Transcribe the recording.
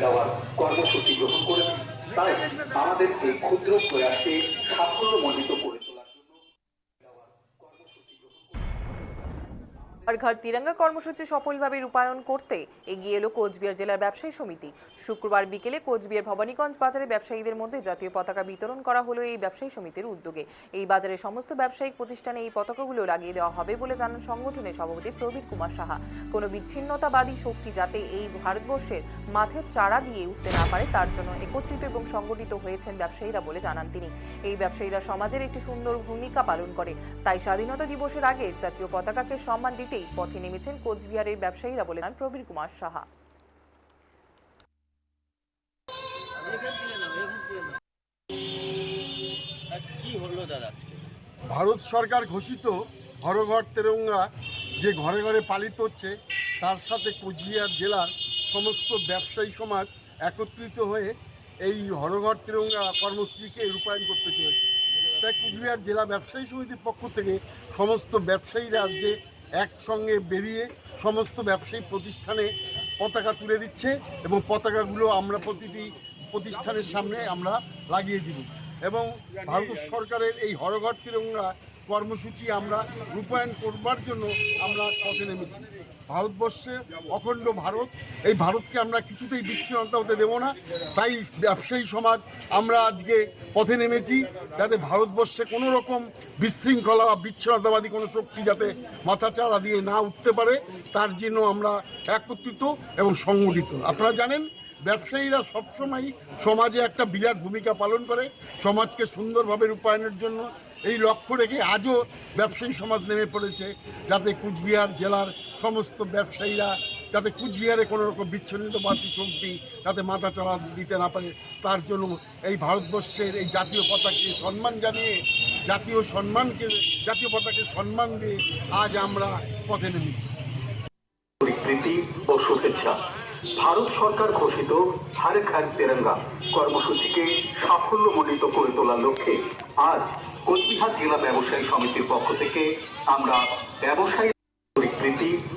দেওয়ার কর্মসূচি গ্রহণ করেছি। তাই আমাদের এই ক্ষুদ্র প্রয়াসকে সাফল্যমণ্ডিত করে তোলার জন্য हर घर तिरंगा কর্মসূচি সফলভাবে রূপায়ণ করতে এগিয়ে এলো কোচবিহার জেলার ব্যবসায়ী সমিতি। শুক্রবার বিকেলে কোচবিহার ভবানীগঞ্জ বাজারে ব্যবসায়ীদের মধ্যে জাতীয় পতাকা বিতরণ করা হলো এই ব্যবসায়ী সমিতির উদ্যোগে। এই বাজারে সমস্ত ব্যবসায়িক প্রতিষ্ঠানে এই পতাকাগুলো লাগিয়ে দেওয়া হবে বলে জানান সংগঠনের সভাপতি প্রবীর কুমার সাহা। কোনো বিচ্ছিন্নতাবাদী শক্তি যাতে এই ভারতবর্ষের মাঠের চারা দিয়ে উঠতে না পারে তার জন্য একত্রিত এবং সংগঠিত হয়েছেন ব্যবসায়ীরা বলে জানান তিনি। এই ব্যবসায়ীরা সমাজের একটি সুন্দর ভূমিকা পালন করে, তাই স্বাধীনতা দিবসের আগে জাতীয় পতাকাকে সম্মান দিতে পথে নেমেছেন কোচবিহারের ব্যবসায়ীরা বলে জানান প্রবীর কুমার সাহা। ভারত সরকার ঘোষিত হর ঘর তিরঙ্গা যে ঘরে ঘরে পালিত হচ্ছে, তার সাথে কোচবিহার জেলার সমস্ত ব্যবসায়ী সমাজ একত্রিত হয়ে এই হর ঘর তিরঙ্গা কর্মসূচিকে রূপায়ণ করতে চলেছে। তাই কোচবিহার জেলা ব্যবসায়ী সমিতির পক্ষ থেকে সমস্ত ব্যবসায়ীরা আজকে একসঙ্গে বেরিয়ে সমস্ত ব্যবসায়ী প্রতিষ্ঠানে পতাকা তুলে দিচ্ছে এবং পতাকাগুলো আমরা প্রতিটি প্রতিষ্ঠানের সামনে আমরা লাগিয়ে দিব এবং ভারত সরকারের এই হর ঘর তিরঙ্গা কর্মসূচি আমরা রূপায়ণ করবার জন্য আমরা পথে নেমেছি। ভারতবর্ষে অখণ্ড ভারত, এই ভারতকে আমরা কিছুতেই বিচ্ছিন্নতা হতে দেব না। তাই ব্যবসায়ী সমাজ আমরা আজকে পথে নেমেছি যাতে ভারতবর্ষে কোনো রকম বিশৃঙ্খলা বা বিচ্ছিন্নতাবাদী কোনো শক্তি যাতে মাথাচাড়া দিয়ে না উঠতে পারে, তার জন্য আমরা একত্রিত এবং সংগঠিত। আপনারা জানেন ব্যবসায়ীরা সবসময় সমাজে একটা বিরাট ভূমিকা পালন করে, সমাজকে সুন্দরভাবে রূপায়ণের জন্য এই লক্ষ্য রেখে আজও ব্যবসায়ী সমাজ নেমে পড়েছে যাতে কোচবিহার জেলার সমস্ত ব্যবসায়ীরা যাতে কোচবিহারে কোনো রকম বিচ্ছিন্নতাবাদী শক্তি যাতে মাথাচাড়া দিতে না পারে, তার জন্য এই ভারতবর্ষের এই জাতীয় পতাকাকে সম্মান জানিয়ে জাতীয় পতাকাকে সম্মান দিয়ে আজ আমরা পথে নেমেছি। প্রীতি ও শুভেচ্ছা। ভারত সরকার ঘোষিত হর ঘর তিরঙ্গা কর্মসূচিকে সাফল্যমণ্ডিত করে তোলার লক্ষ্যে আজ কোচবিহার জেলা ব্যবসায়ী সমিতির পক্ষ থেকে আমরা ব্যবসায়ী প্রীতি ও